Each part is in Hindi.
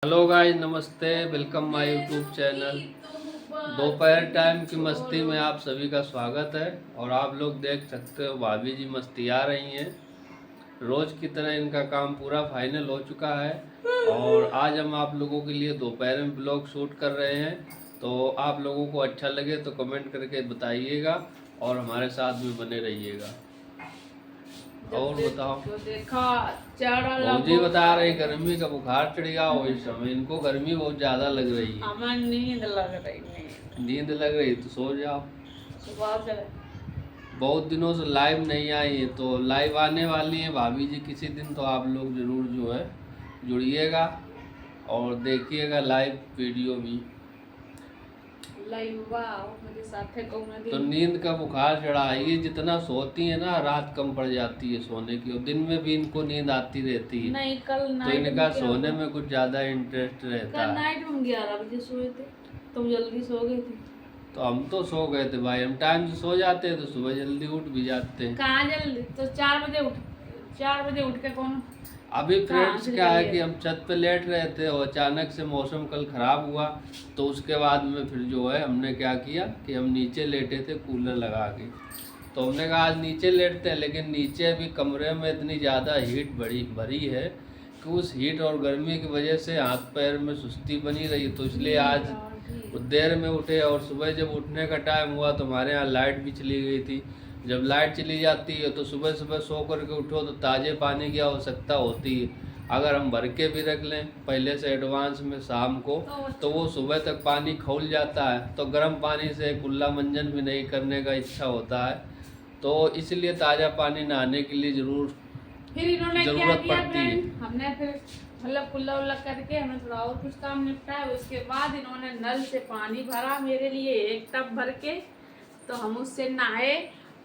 हेलो गाइस, नमस्ते। Welcome my YouTube channel. दोपहर टाइम की मस्ती में आप सभी का स्वागत है। और आप लोग देख सकते हो भाभी जी मस्तिया रही हैं। रोज़ की तरह इनका काम पूरा फाइनल हो चुका है और आज हम आप लोगों के लिए दोपहर में ब्लॉग शूट कर रहे हैं। तो आप लोगों को अच्छा लगे तो कमेंट करके बताइएगा और हमारे साथ में बने रहिएगा। और बताओ। तो देखा चारा जी बता रहे गर्मी का बुखार चढ़ गया हो इस समय। इनको गर्मी बहुत ज़्यादा लग रही है। हमें नींद लग रही है। नींद लग रही तो सो जाओ। सुबह से बहुत दिनों से लाइव नहीं आई है तो लाइव आने वाली है भाभी जी किसी दिन। तो आप लोग ज़रूर जो है जुड़िएगा और देखिएगा लाइव वीडियो भी। लाइव मेरे साथ है तो नींद का बुखार चढ़ा है। ये जितना सोती है ना रात कम पड़ जाती है सोने की, और दिन में भी इनको नींद आती रहती है। नहीं कल तो नाइट इनका सोने में कुछ ज़्यादा इंटरेस्ट रहता कल है। नाइट में 11 बजे सोए थे, तुम जल्दी सो गए थे। तो हम तो सो गए थे भाई। हम टाइम से सो जाते हैं तो सुबह जल्दी उठ भी जाते हैं। कहाँ जल्दी? तो 4 बजे उठ के कौन? अभी फ्रेंड्स कहाँ क्या है चले कि गए? हम छत पे लेट रहे थे और अचानक से मौसम कल ख़राब हुआ। तो उसके बाद में फिर जो है हमने क्या किया कि हम नीचे लेटे थे कूलर लगा के। तो हमने कहा आज नीचे लेटते हैं, लेकिन नीचे अभी कमरे में इतनी ज़्यादा हीट भरी है कि उस हीट और गर्मी की वजह से हाथ पैर में सुस्ती बनी रही। तो इसलिए आज देर में उठे और सुबह जब उठने का टाइम हुआ तो हमारे यहाँ लाइट भी चली गई थी। जब लाइट चली जाती है तो सुबह सुबह सो करके उठो तो ताज़े पानी की आवश्यकता होती है। अगर हम भर के भी रख लें पहले से एडवांस में शाम को तो वो सुबह तक पानी खौल जाता है। तो गर्म पानी से कुल्ला मंजन भी नहीं करने का इच्छा होता है। तो इसलिए ताज़ा पानी नहाने के लिए फिर इन्होंने क्या ज़रूरत किया पड़ती है। हमने फिर मतलब कुल्ला उल्ला करके हमने थोड़ा और कुछ काम निपटाया। उसके बाद इन्होंने नल से पानी भरा मेरे लिए एक टब भर के। तो हम उससे नहाए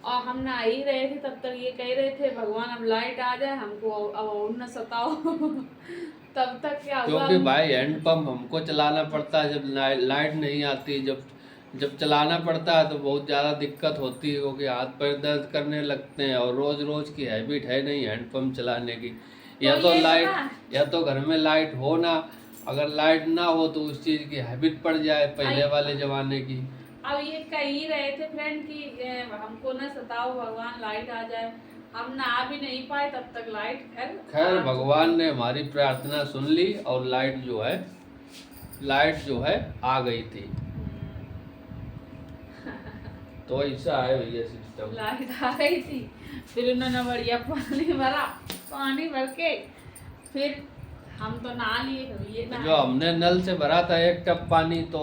और हम नहा ही रहे थे तब तक ये कह रहे थे भगवान अब लाइट आ जाए हमको अब और न सताओ। तब तक क्या हुआ? क्योंकि भाई हैंड पंप हमको चलाना पड़ता है जब लाइट नहीं आती। जब जब चलाना पड़ता है तो बहुत ज़्यादा दिक्कत होती है क्योंकि हाथ पैर दर्द करने लगते हैं और रोज़ रोज़ की हैबिट है नहीं हैंड पंप चलाने की। या तो लाइट या तो घर में लाइट हो ना, अगर लाइट ना हो तो उस चीज़ की हैबिट पड़ जाए पहले वाले ज़माने की। अब ये कह ही रहे थे फ्रेंड कि हमको न सताओ भगवान लाइट आ जाए। हम नहा भी नहीं पाए तब तक लाइट खैर भगवान ने हमारी प्रार्थना सुन ली और लाइट जो है आ गई थी। तो ऐसा है भैया सिस्टम। लाइट आ गई थी। फिर उन्होंने बढ़िया पानी भरा, पानी भर के फिर हम तो नहा लिए। ये जो हमने नल से भरा था एक टब पानी तो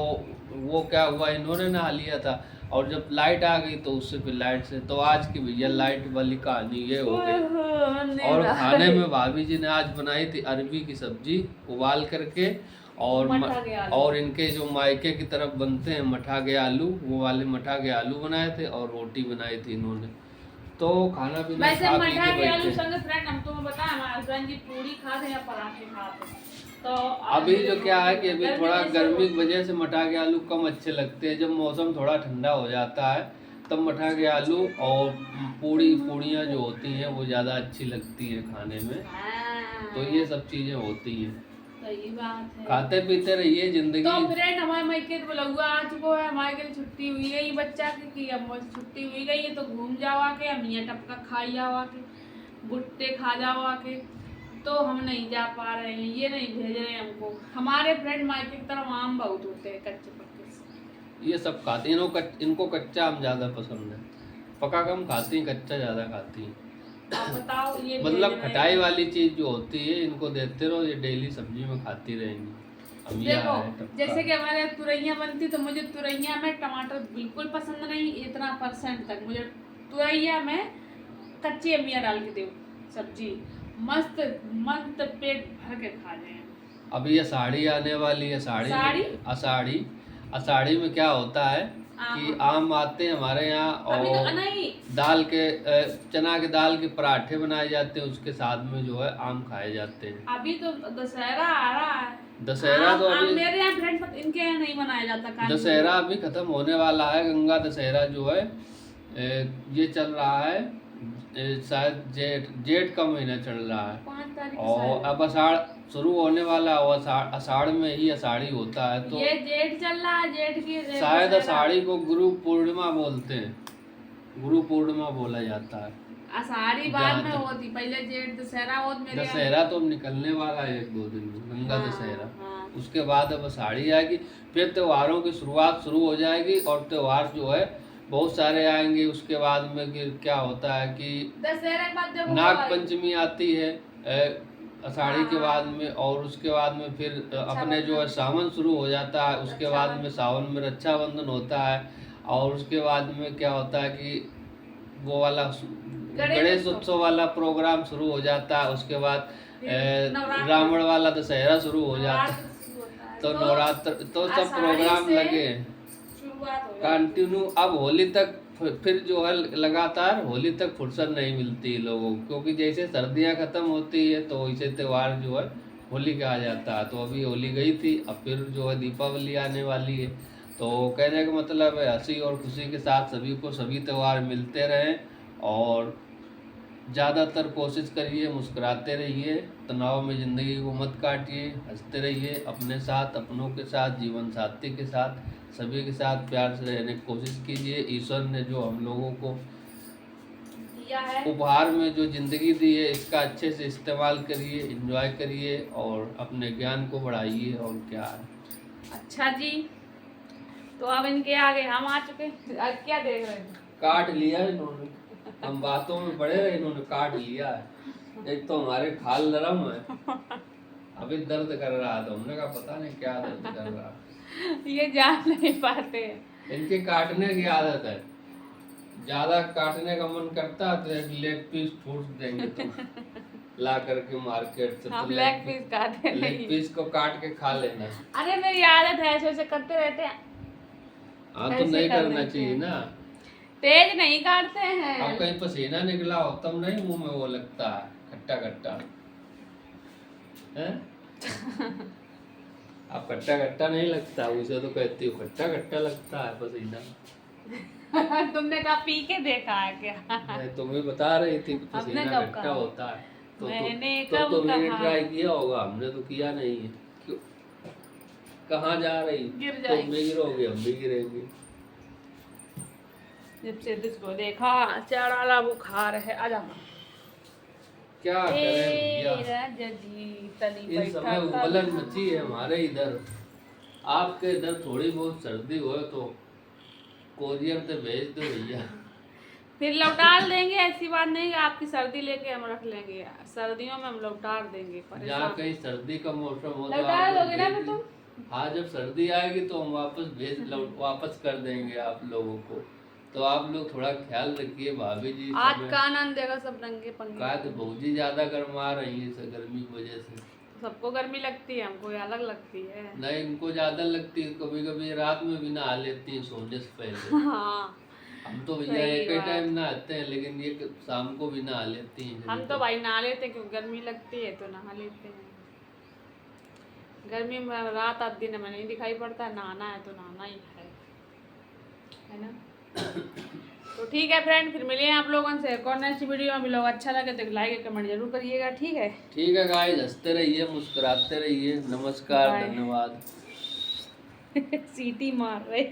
वो क्या हुआ इन्होंने नहा लिया था। और जब लाइट आ गई तो उससे फिर लाइट से तो आज की भैया लाइट वाली कहानी ये हो गई। और खाने में भाभी जी ने आज बनाई थी अरबी की सब्जी उबाल करके और इनके जो मायके की तरफ बनते हैं मठा के आलू, वो वाले मठा के आलू बनाए थे और रोटी बनाई थी इन्होंने। तो खाना पीना वैसे खा पी मठा के के आलू बैठे। संग फ्रेंड हम तुम्हें बताएं हमारे हस्बैंड जी पूरी खाते या पराठे खाते। तो अभी जो क्या है कि अभी थोड़ा गर्मी की वजह वजह से मठा के आलू कम अच्छे लगते हैं। जब मौसम थोड़ा ठंडा हो जाता है तब मठा के आलू और पूड़ियाँ जो होती हैं वो ज़्यादा अच्छी लगती है खाने में। तो ये सब चीज़ें होती हैं। सही बात है। खाते पीते रहिए जिंदगी। तो फ्रेंड हमारे मायके तो लहुआ आ चुको है, हमारे के लिए छुट्टी हुई गई बच्चा की अब छुट्टी हुई गई है तो घूम जाओ आके, हम ये टपका खाई जाओ आके, भुट्टे खा जाओ आके। तो हम नहीं जा पा रहे हैं, ये नहीं भेज रहे हैं हमको। हमारे फ्रेंड मायके की तरफ आम बहुत होते हैं कच्चे पक्के से। ये सब खाते हैं। इनको कच्चा आम ज़्यादा पसंद है, पका कम खाती हैं, कच्चा ज़्यादा खाती हैं। आप बताओ ये मतलब खटाई वाली चीज़ जो होती है इनको देते रहो, ये डेली सब्जी में खाती रहेंगी। देखो जैसे कि हमारे तुरैया बनती तो मुझे तुरैया में टमाटर बिल्कुल पसंद नहीं, इतना परसेंट तक। मुझे तुरैया में कच्ची अमिया डाल के दो सब्जी, मस्त मस्त पेट भर के खा जाए। अभी ये साड़ी आने वाली है। अषाढ़ी में क्या होता है कि आम आते हैं हमारे यहाँ और दाल के चना के दाल के पराठे बनाए जाते हैं, उसके साथ में जो है आम खाए जाते हैं। अभी तो दशहरा आ रहा है। दशहरा तो अभी मेरे यहाँ फ्रेंड इनके यहाँ नहीं मनाया जाता। दशहरा अभी खत्म होने वाला है। गंगा दशहरा जो है ये चल रहा है शायद जेठ जेठ का महीना चल रहा है 5 तारीख और अब आषाढ़ शुरू होने वाला है और आषाढ़ में ही आषाढ़ी होता है तो ये जेठ चल रहा है, जेठ की शायद आषाढ़ी को गुरु पूर्णिमा बोलते हैं, गुरु पूर्णिमा बोला जाता है। आषाढ़ी बाद में होती, पहले जेठ दशहरा होत मेरे यहाँ। दशहरा तो अब निकलने वाला है 1-2 दिन में, गंगा हाँ, दशहरा। हाँ। उसके बाद अब आषाढ़ी आएगी, फिर त्योहारों की शुरुआत शुरू हो जाएगी और त्योहार जो है बहुत सारे आएंगे। उसके बाद में क्या होता है कि दशहरा के बाद जब नाग पंचमी आती है आषाढ़ी के हाँ। बाद में, और उसके बाद में फिर अपने जो है सावन शुरू हो जाता है। उसके बाद में सावन में रक्षाबंधन होता है और उसके बाद में क्या होता है कि वो वाला गणेश उत्सव वाला प्रोग्राम शुरू हो जाता है। उसके बाद रावण वाला दशहरा शुरू हो जाता है। तो नवरात्र तो सब प्रोग्राम लगे कंटिन्यू। अब होली तक फिर जो है लगातार होली तक फुर्सत नहीं मिलती लोगों को, क्योंकि जैसे सर्दियां खत्म होती है तो वैसे त्योहार जो है होली का आ जाता है। तो अभी होली गई थी, अब फिर जो है दीपावली आने वाली है। तो कहने का मतलब है हंसी और खुशी के साथ सभी को सभी त्यौहार मिलते रहें और ज़्यादातर कोशिश करिए मुस्कुराते रहिए, तनाव में ज़िंदगी को मत काटिए, हंसते रहिए, अपने साथ, अपनों के साथ, जीवन साथी के साथ, सभी के साथ प्यार से रहने की कोशिश कीजिए। ईश्वर ने जो हम लोगों को दिया है उपहार में जो ज़िंदगी दी है इसका अच्छे से इस्तेमाल करिए, एंजॉय करिए और अपने ज्ञान को बढ़ाइए। और क्या है। अच्छा जी, तो अब इनके आगे हम आ चुके हैं। आज क्या देख रहे हैं? काट लिया इन्होंने, हम बातों में पड़े रहे, इन्होंने काट लिया है। एक तो हमारे खाल नरम है, अभी दर्द कर रहा है तो हमने कहा पता नहीं क्या दर्द कर रहा है। ये जान नहीं पाते हैं। इनके काटने की आदत है, ज्यादा काटने का मन करता है तो एक लेग पीस फूट देंगे तो ला करके मार्केट से। हम तो लेग पीस खाते लेग नहीं। पीस को काट के खा लेना। अरे मेरी आदत है, ऐसे ऐसे करते रहते हैं। हाँ तो ऐसे नहीं कर करना लेते चाहिए हैं। ना। तेज नहीं काटते हैं। अब कहीं पसीना निकला हो तब नहीं मुंह में वो लगता है खट्टा खट्टा है। अब खट्टा खट्टा नहीं लगता, उसे तो कहती हूँ खट्टा खट्टा लगता है पसीना। तुमने कहा पी के देखा है क्या? मैं तुम्हें बता रही थी कि हमने पसीना कब खट्टा कहा? होता है। तो मैंने तो कब तुमने कहा? ट्राई किया होगा, हमने तो किया नहीं है। क्यों कहाँ जा रही? गिर तुम जाएगी। भी गिरोगे हम भी गिरेंगे। जब से इसको देखा चढ़ा बुखार है। आजा क्या करें भैया, इस समय उबलन मची है हमारे इधर। आपके इधर थोड़ी बहुत सर्दी हो तो कोरियर से भेज दो भैया। फिर लौटा देंगे, ऐसी बात नहीं कि आपकी सर्दी लेके हम रख लेंगे। सर्दियों में हम लौटा देंगे। जहाँ कहीं सर्दी का मौसम हो तो लौटा आप दोगे ना भेज फिर तुम? दीजिए। हाँ जब सर्दी आएगी तो हम वापस कर देंगे आप लोगों को। तो आप लोग थोड़ा ख्याल रखिए भाभी जी। आज का आनंद देगा सब रंगे पंगे। का तो बहुजी ज्यादा गर्मा रही है इस गर्मी की वजह से। सबको गर्मी लगती है, हमको अलग लगती है। नहीं इनको ज्यादा लगती है, कभी कभी रात में भी नहा लेती है सोने से पहले। हाँ हम तो भैया सही एक ही बात। टाइम नहाते हैं, लेकिन ये शाम को भी नहा लेती हैं। हम तो भाई नहा लेते हैं, क्योंकि गर्मी लगती है तो नहा लेते हैं। गर्मी में रात आध दिन हमें नहीं दिखाई पड़ता, नहाना है तो नहाना ही है ना। तो ठीक है फ्रेंड, फिर मिलिए आप लोगों से एक और नेक्स्ट वीडियो में। लोग अच्छा लगे तो लाइक कमेंट जरूर करिएगा। ठीक है, ठीक है गाइस, हंसते रहिए मुस्कुराते रहिए। नमस्कार, बाय। धन्यवाद। सीटी मार रहे